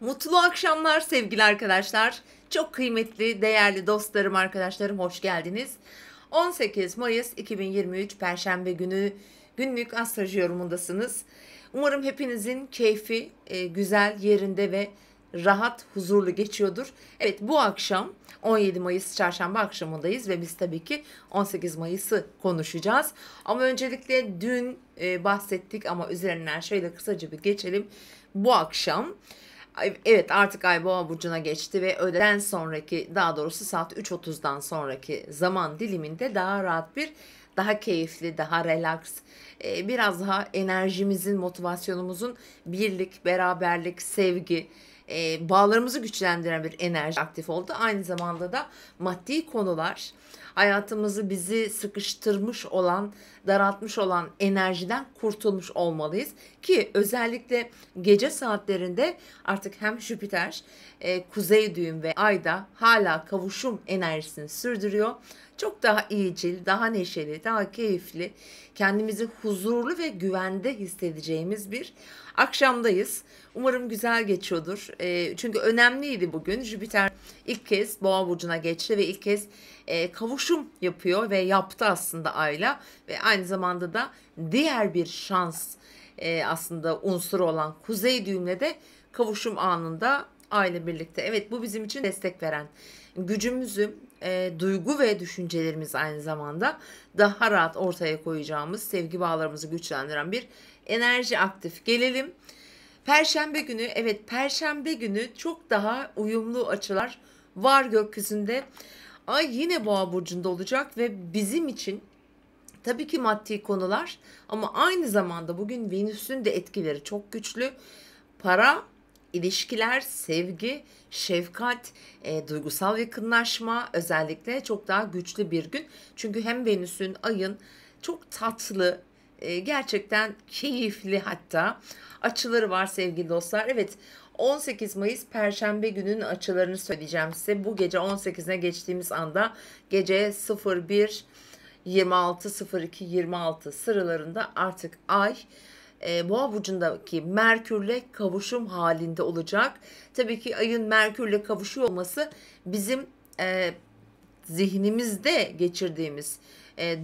Mutlu akşamlar sevgili arkadaşlar. Çok kıymetli, değerli dostlarım, arkadaşlarım hoş geldiniz. 18 Mayıs 2023 Perşembe günü günlük astroloji yorumundasınız. Umarım hepinizin keyfi güzel, yerinde ve rahat, huzurlu geçiyordur. Evet, bu akşam 17 Mayıs Çarşamba akşamındayız ve biz tabii ki 18 Mayıs'ı konuşacağız. Ama öncelikle dün bahsettik ama üzerinden şöyle kısaca bir geçelim. Bu akşam evet, artık Ay Boğa burcuna geçti ve öğleden sonraki, daha doğrusu saat 3.30'dan sonraki zaman diliminde daha rahat bir, daha keyifli, daha relax, biraz daha enerjimizin, motivasyonumuzun birlik, beraberlik, sevgi, bağlarımızı güçlendiren bir enerji aktif oldu. Aynı zamanda da maddi konular, hayatımızı bizi sıkıştırmış olan, daraltmış olan enerjiden kurtulmuş olmalıyız. Ki özellikle gece saatlerinde artık hem Jüpiter, kuzey düğüm ve ayda hala kavuşum enerjisini sürdürüyor. Çok daha iyicil, daha neşeli, daha keyifli, kendimizi huzurlu ve güvende hissedeceğimiz bir akşamdayız. Umarım güzel geçiyordur. Çünkü önemliydi bugün. Jüpiter ilk kez Boğa burcuna geçti ve ilk kez kavuşum yapıyor ve yaptı aslında Ay'la ve aynı zamanda da diğer bir şans aslında unsuru olan kuzey düğümle de kavuşum anında Ay'la birlikte. Evet, bu bizim için destek veren, gücümüzü, duygu ve düşüncelerimiz aynı zamanda daha rahat ortaya koyacağımız, sevgi bağlarımızı güçlendiren bir enerji aktif. Gelelim Perşembe günü. Evet, Perşembe günü çok daha uyumlu açılar var gökyüzünde. Ay yine Boğa burcunda olacak ve bizim için tabii ki maddi konular ama aynı zamanda bugün Venüs'ün de etkileri çok güçlü. Para, ilişkiler, sevgi, şefkat, duygusal yakınlaşma özellikle çok daha güçlü bir gün. Çünkü hem Venüs'ün, ayın çok tatlı, gerçekten keyifli hatta açıları var sevgili dostlar. Evet, 18 Mayıs Perşembe günün açılarını söyleyeceğim size. Bu gece 18'ine geçtiğimiz anda gece 01 26 26 sıralarında artık Ay Boğa burcundaki Merkürle kavuşum halinde olacak. Tabii ki Ay'ın Merkürle kavuşuyor olması bizim zihnimizde geçirdiğimiz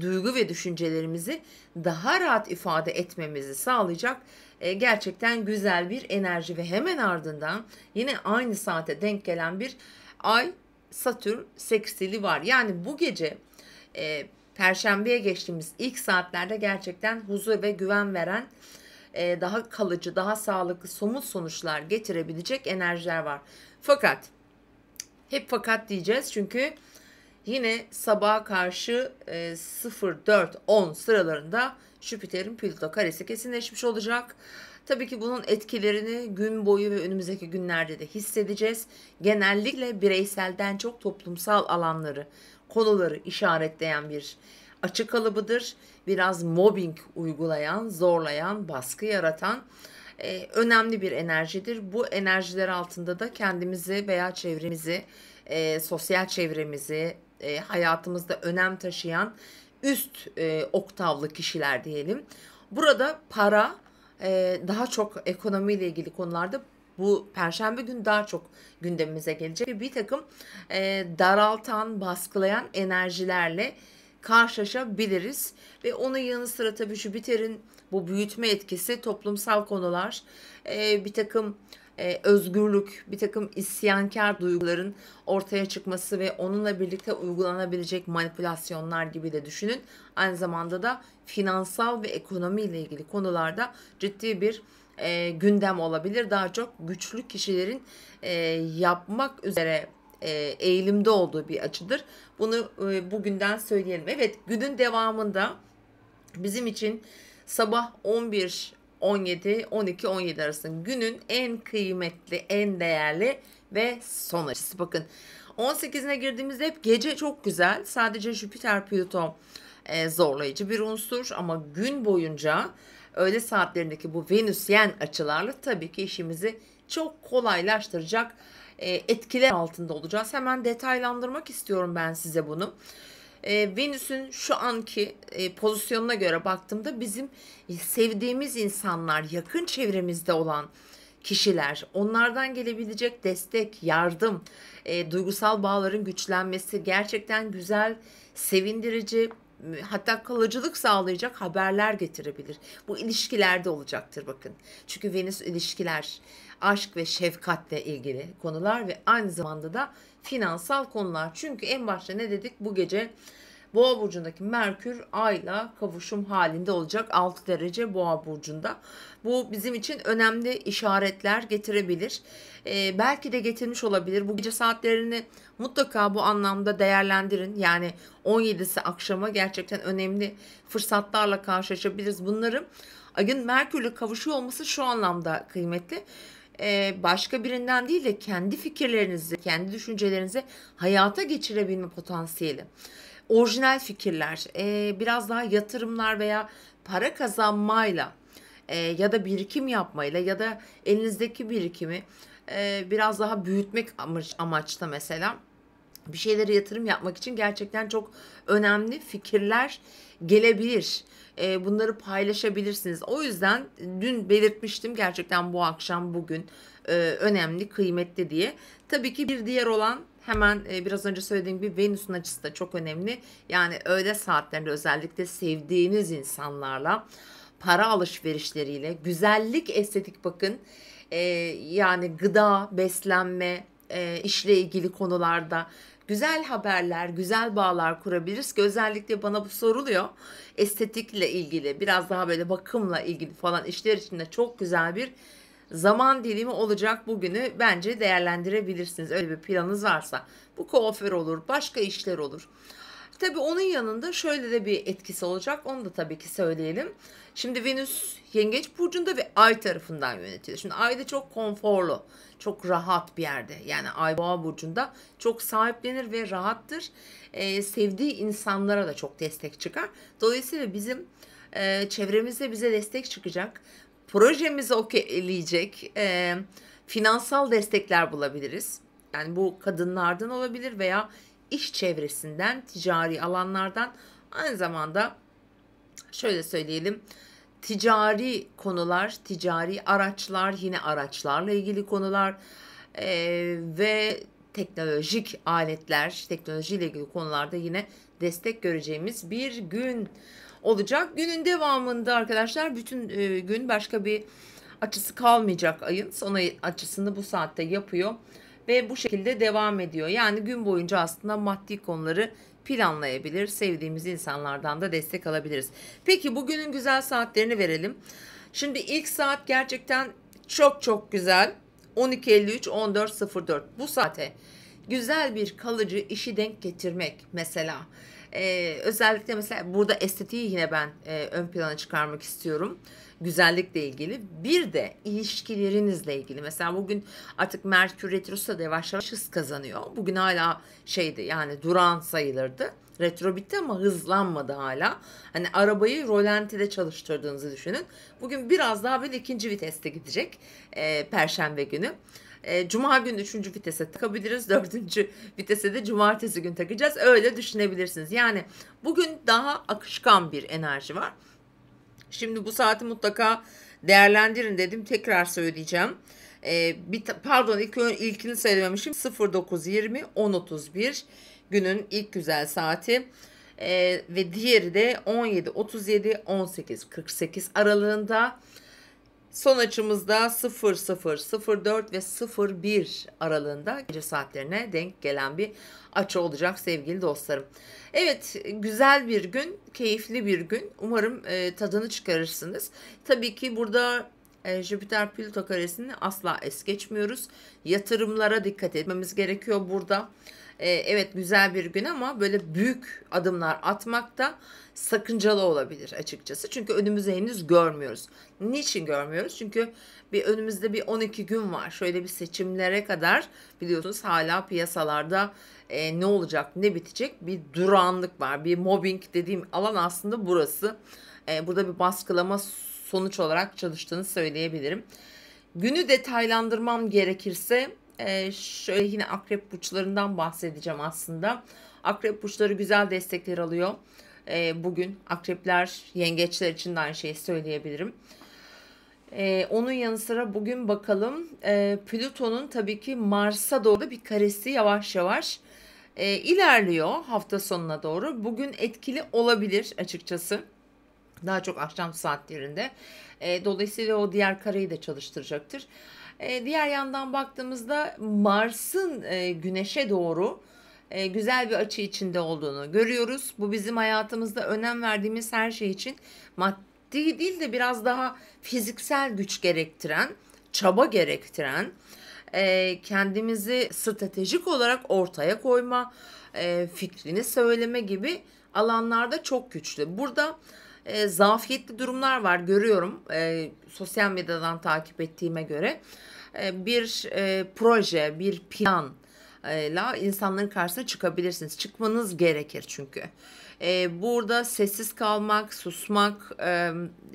duygu ve düşüncelerimizi daha rahat ifade etmemizi sağlayacak gerçekten güzel bir enerji ve hemen ardından yine aynı saate denk gelen bir Ay Satürn sekstili var. Yani bu gece Perşembeye geçtiğimiz ilk saatlerde gerçekten huzur ve güven veren, daha kalıcı, daha sağlıklı, somut sonuçlar getirebilecek enerjiler var. Fakat hep fakat diyeceğiz çünkü yine sabaha karşı 04-10 sıralarında Jüpiter'in Plüto karesi kesinleşmiş olacak. Tabii ki bunun etkilerini gün boyu ve önümüzdeki günlerde de hissedeceğiz. Genellikle bireyselden çok toplumsal alanları, konuları işaretleyen bir açı kalıbıdır. Biraz mobbing uygulayan, zorlayan, baskı yaratan önemli bir enerjidir. Bu enerjiler altında da kendimizi veya çevremizi, sosyal çevremizi, hayatımızda önem taşıyan üst oktavlı kişiler diyelim. Burada para, daha çok ekonomiyle ilgili konularda bu Perşembe günü daha çok gündemimize gelecek ve bir takım daraltan, baskılayan enerjilerle karşılaşabiliriz. Ve onun yanı sıra tabii Jüpiter'in bu büyütme etkisi, toplumsal konular, bir takım özgürlük, bir takım isyankar duyguların ortaya çıkması ve onunla birlikte uygulanabilecek manipülasyonlar gibi de düşünün. Aynı zamanda da finansal ve ekonomi ile ilgili konularda ciddi bir gündem olabilir. Daha çok güçlü kişilerin yapmak üzere eğilimde olduğu bir açıdır. Bunu bugünden söyleyelim. Evet, günün devamında bizim için sabah 11, 17, 12, 17 arasında günün en kıymetli, en değerli ve son açısı. Bakın 18'ine girdiğimizde hep gece çok güzel. Sadece Jüpiter, Plüto zorlayıcı bir unsur ama gün boyunca öğle saatlerindeki bu Venüsyen açılarla tabii ki işimizi çok kolaylaştıracak etkiler altında olacağız. Hemen detaylandırmak istiyorum ben size bunu. Venüs'ün şu anki pozisyonuna göre baktığımda bizim sevdiğimiz insanlar, yakın çevremizde olan kişiler, onlardan gelebilecek destek, yardım, duygusal bağların güçlenmesi gerçekten güzel, sevindirici, hatta kalıcılık sağlayacak haberler getirebilir. Bu ilişkilerde olacaktır bakın. Çünkü Venüs ilişkiler, aşk ve şefkatle ilgili konular ve aynı zamanda da finansal konular. Çünkü en başta ne dedik? Bu gece Boğa burcundaki Merkür Ay'la kavuşum halinde olacak 6 derece Boğa burcunda. Bu bizim için önemli işaretler getirebilir. Belki de getirmiş olabilir. Bu gece saatlerini mutlaka bu anlamda değerlendirin. Yani 17'si akşama gerçekten önemli fırsatlarla karşılaşabiliriz. Bunları Ayın Merkür'le kavuşuyor olması şu anlamda kıymetli. Başka birinden değil de kendi fikirlerinizi, kendi düşüncelerinizi hayata geçirebilme potansiyeli. Orijinal fikirler, biraz daha yatırımlar veya para kazanmayla ya da birikim yapmayla ya da elinizdeki birikimi biraz daha büyütmek amaçta mesela bir şeylere yatırım yapmak için gerçekten çok önemli fikirler gelebilir. Bunları paylaşabilirsiniz. O yüzden dün belirtmiştim gerçekten bu akşam bugün önemli, kıymetli diye. Tabii ki bir diğer olan hemen biraz önce söylediğim gibi Venüs'ün açısı da çok önemli. Yani öğle saatlerinde özellikle sevdiğiniz insanlarla para alışverişleriyle, güzellik, estetik bakın. Yani gıda, beslenme, işle ilgili konularda güzel haberler, güzel bağlar kurabiliriz ki özellikle bana bu soruluyor. Estetikle ilgili, biraz daha böyle bakımla ilgili falan işler için de çok güzel bir zaman dilimi olacak bugünü bence değerlendirebilirsiniz. Öyle bir planınız varsa. Bu kuaför olur, başka işler olur. Tabii onun yanında şöyle de bir etkisi olacak. Onu da tabii ki söyleyelim. Şimdi Venüs Yengeç burcunda ve Ay tarafından yönetiliyor. Şimdi Ay da çok konforlu, çok rahat bir yerde. Yani Ay Boğa burcunda çok sahiplenir ve rahattır. Sevdiği insanlara da çok destek çıkar. Dolayısıyla bizim çevremizde bize destek çıkacak. Projemizi okeyleyecek. Finansal destekler bulabiliriz. Yani bu kadınlardan olabilir veya iş çevresinden, ticari alanlardan, aynı zamanda şöyle söyleyelim, ticari konular, ticari araçlar, yine araçlarla ilgili konular ve teknolojik aletler, teknolojiyle ilgili konularda yine destek göreceğimiz bir gün olacak. Günün devamında arkadaşlar bütün gün başka bir açısı kalmayacak ayın. Son açısını bu saatte yapıyor ve bu şekilde devam ediyor. Yani gün boyunca aslında maddi konuları planlayabilir, sevdiğimiz insanlardan da destek alabiliriz. Peki bugünün güzel saatlerini verelim. Şimdi ilk saat gerçekten çok çok güzel. 12.53-14.04 bu saate güzel bir kalıcı işi denk getirmek mesela. Özellikle mesela burada estetiği yine ben ön plana çıkarmak istiyorum. Güzellikle ilgili. Bir de ilişkilerinizle ilgili. Mesela bugün artık Merkür Retrosu da yavaş yavaş hız kazanıyor. Bugün hala şeydi, yani durağan sayılırdı. Retro bitti ama hızlanmadı hala. Hani arabayı rolantide çalıştırdığınızı düşünün. Bugün biraz daha böyle ikinci viteste gidecek Perşembe günü. Cuma günü 3. vitese takabiliriz. 4. vitese de cumartesi gün takacağız. Öyle düşünebilirsiniz. Yani bugün daha akışkan bir enerji var. Şimdi bu saati mutlaka değerlendirin dedim. Tekrar söyleyeceğim. Pardon, ilkini söylememişim. 09.20 10.31 günün ilk güzel saati. Ve diğeri de 17.37 18.48 aralığında. Son açımızda 00.04 ve 01 aralığında gece saatlerine denk gelen bir açı olacak sevgili dostlarım. Evet, güzel bir gün, keyifli bir gün. Umarım tadını çıkarırsınız. Tabii ki burada Jüpiter-Plüto karesini asla es geçmiyoruz. Yatırımlara dikkat etmemiz gerekiyor burada. Evet, güzel bir gün ama böyle büyük adımlar atmak da sakıncalı olabilir açıkçası. Çünkü önümüzü henüz görmüyoruz. Niçin görmüyoruz? Çünkü önümüzde bir 12 gün var. Şöyle bir seçimlere kadar biliyorsunuz hala piyasalarda ne olacak, ne bitecek bir durağanlık var. Bir mobbing dediğim alan aslında burası. Burada bir baskılama sonuç olarak çalıştığını söyleyebilirim. Günü detaylandırmam gerekirse şöyle yine akrep burçlarından bahsedeceğim aslında. Akrep burçları güzel destekler alıyor. Bugün akrepler, yengeçler için de aynı şeyi söyleyebilirim. Onun yanı sıra bugün bakalım, Plüton'un tabii ki Mars'a doğru bir karesi yavaş yavaş ilerliyor hafta sonuna doğru. Bugün etkili olabilir açıkçası. Daha çok akşam saatlerinde. Dolayısıyla o diğer kareyi de çalıştıracaktır. Diğer yandan baktığımızda Mars'ın Güneş'e doğru güzel bir açı içinde olduğunu görüyoruz. Bu bizim hayatımızda önem verdiğimiz her şey için maddi değil de biraz daha fiziksel güç gerektiren, çaba gerektiren, kendimizi stratejik olarak ortaya koyma, fikrini söyleme gibi alanlarda çok güçlü. Burada zafiyetli durumlar var, görüyorum. Sosyal medyadan takip ettiğime göre bir proje, bir planla insanların karşısına çıkabilirsiniz. Çıkmanız gerekir çünkü. Burada sessiz kalmak, susmak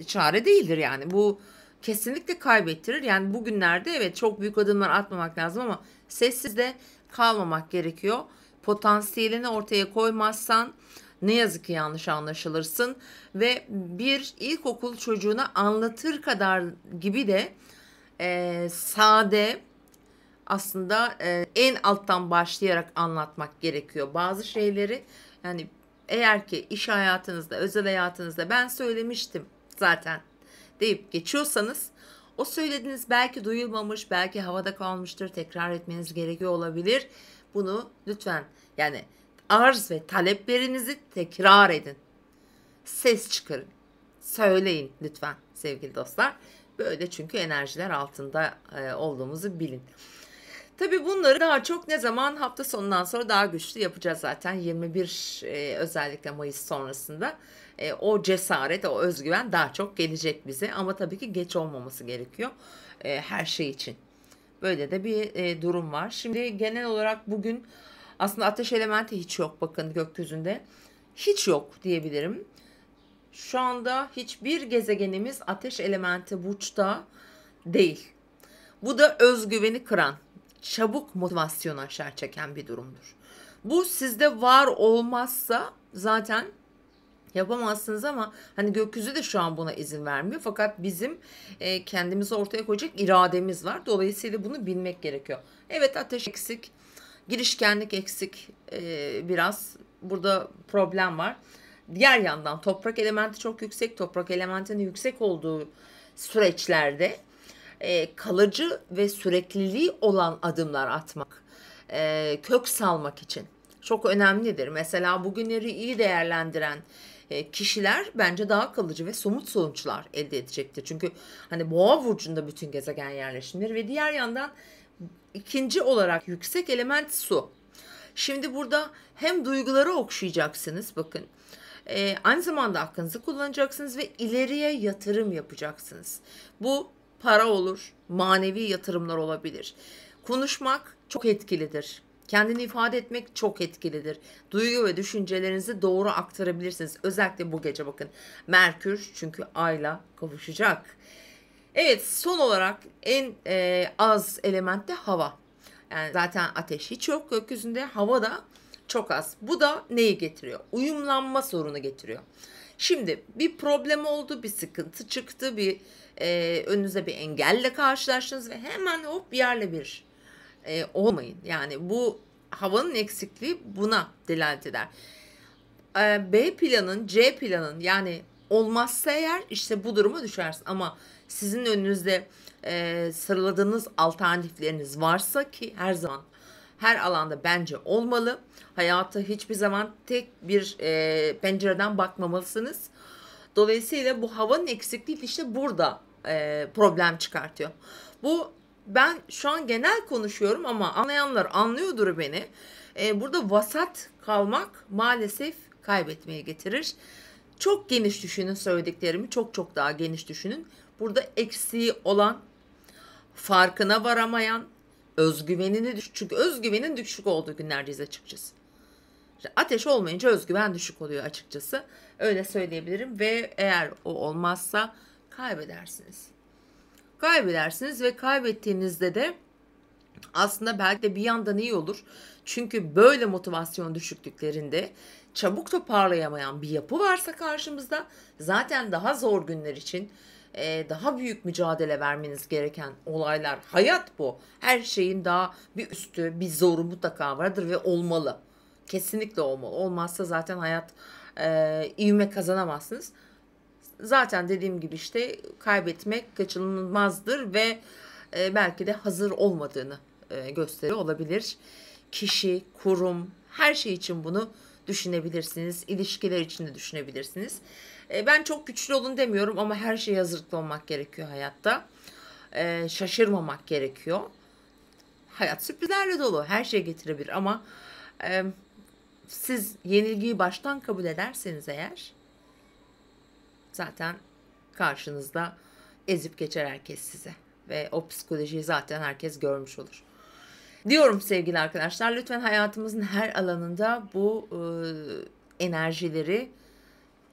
çare değildir yani. Bu kesinlikle kaybettirir. Yani bugünlerde evet çok büyük adımlar atmamak lazım ama sessiz de kalmamak gerekiyor. Potansiyelini ortaya koymazsan ne yazık ki yanlış anlaşılırsın ve bir ilkokul çocuğuna anlatır kadar gibi de sade, aslında en alttan başlayarak anlatmak gerekiyor bazı şeyleri. Yani eğer ki iş hayatınızda, özel hayatınızda ben söylemiştim zaten deyip geçiyorsanız, o söylediğiniz belki duyulmamış, belki havada kalmıştır, tekrar etmeniz gerekiyor olabilir. Bunu lütfen, yani arz ve taleplerinizi tekrar edin. Ses çıkarın. Söyleyin lütfen sevgili dostlar. Böyle, çünkü enerjiler altında olduğumuzu bilin. Tabii bunları daha çok ne zaman? Hafta sonundan sonra daha güçlü yapacağız zaten. 21 özellikle Mayıs sonrasında o cesaret, o özgüven daha çok gelecek bize. Ama tabii ki geç olmaması gerekiyor her şey için. Böyle de bir durum var. Şimdi genel olarak bugün aslında ateş elementi hiç yok, bakın gökyüzünde. Hiç yok diyebilirim. Şu anda hiçbir gezegenimiz ateş elementi burçta değil. Bu da özgüveni kıran, çabuk motivasyon aşağı çeken bir durumdur. Bu sizde var olmazsa zaten yapamazsınız ama hani gökyüzü de şu an buna izin vermiyor. Fakat bizim kendimizi ortaya koyacak irademiz var. Dolayısıyla bunu bilmek gerekiyor. Evet, ateş eksik, girişkenlik eksik, biraz burada problem var. Diğer yandan toprak elementi çok yüksek. Toprak elementinin yüksek olduğu süreçlerde kalıcı ve sürekliliği olan adımlar atmak, kök salmak için çok önemlidir. Mesela bugünleri iyi değerlendiren kişiler bence daha kalıcı ve somut sonuçlar elde edecektir. Çünkü hani Boğa burcunda bütün gezegen yerleşimleri ve diğer yandan ikinci olarak yüksek element su. Şimdi burada hem duyguları okşayacaksınız, bakın. Aynı zamanda aklınızı kullanacaksınız ve ileriye yatırım yapacaksınız. Bu para olur, manevi yatırımlar olabilir. Konuşmak çok etkilidir. Kendini ifade etmek çok etkilidir. Duygu ve düşüncelerinizi doğru aktarabilirsiniz. Özellikle bu gece bakın. Merkür çünkü Ay'la kavuşacak. Evet, son olarak en az element de hava. Yani zaten ateş hiç yok gökyüzünde, hava da çok az. Bu da neyi getiriyor? Uyumlanma sorunu getiriyor. Şimdi bir problem oldu, bir sıkıntı çıktı, bir önünüze bir engelle karşılaştınız ve hemen hop bir yerle bir olmayın. Yani bu havanın eksikliği buna delalet eder. B planın, C planın, yani olmazsa eğer işte bu duruma düşersin. Ama sizin önünüzde sıraladığınız alternatifleriniz varsa, ki her zaman her alanda bence olmalı. Hayata hiçbir zaman tek bir pencereden bakmamalısınız. Dolayısıyla bu havanın eksikliği işte burada problem çıkartıyor. Bu, ben şu an genel konuşuyorum ama anlayanlar anlıyordur beni. Burada vasat kalmak maalesef kaybetmeye getirir. Çok geniş düşünün söylediklerimi, çok çok daha geniş düşünün. Burada eksiği olan, farkına varamayan, özgüvenini düşük, çünkü özgüvenin düşük olduğu günlerdeyiz açıkçası. Ateş olmayınca özgüven düşük oluyor açıkçası. Öyle söyleyebilirim ve eğer o olmazsa kaybedersiniz. Kaybedersiniz ve kaybettiğinizde de aslında belki de bir yandan iyi olur. Çünkü böyle motivasyon düşüklüklerinde çabuk toparlayamayan bir yapı varsa karşımızda, zaten daha zor günler için daha büyük mücadele vermeniz gereken olaylar. Hayat bu. Her şeyin daha bir üstü, bir zoru mutlaka vardır ve olmalı. Kesinlikle olmalı. Olmazsa zaten hayat ivme kazanamazsınız. Zaten dediğim gibi işte kaybetmek kaçınılmazdır ve belki de hazır olmadığını gösteriyor olabilir. Kişi, kurum, her şey için bunu düşünebilirsiniz. İlişkiler için de düşünebilirsiniz. Ben çok güçlü olun demiyorum ama her şeye hazırlıklı olmak gerekiyor hayatta. Şaşırmamak gerekiyor. Hayat sürprizlerle dolu. Her şey getirebilir ama e, siz yenilgiyi baştan kabul ederseniz eğer zaten karşınızda ezip geçer herkes size. Ve o psikolojiyi zaten herkes görmüş olur. Diyorum sevgili arkadaşlar, lütfen hayatımızın her alanında bu enerjileri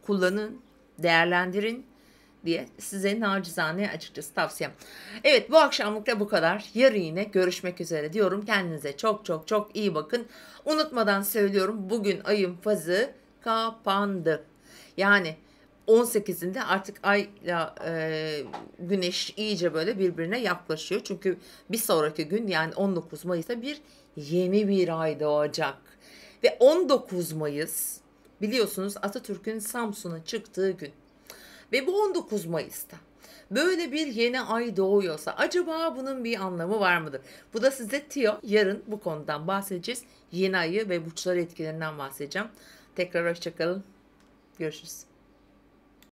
kullanın, değerlendirin diye size nacizane açıkçası tavsiyem. Evet, bu akşamlık da bu kadar. Yarın yine görüşmek üzere diyorum. Kendinize çok çok çok iyi bakın. Unutmadan söylüyorum, bugün ayın fazı kapandı. Yani 18'inde artık ayla güneş iyice böyle birbirine yaklaşıyor. Çünkü bir sonraki gün yani 19 Mayıs'ta yeni bir ay doğacak. Ve 19 Mayıs biliyorsunuz Atatürk'ün Samsun'a çıktığı gün. Ve bu 19 Mayıs'ta böyle bir yeni ay doğuyorsa acaba bunun bir anlamı var mıdır? Bu da size tüyo. Yarın bu konudan bahsedeceğiz. Yeni ayı ve burçları etkilerinden bahsedeceğim. Tekrar hoşça kalın. Görüşürüz.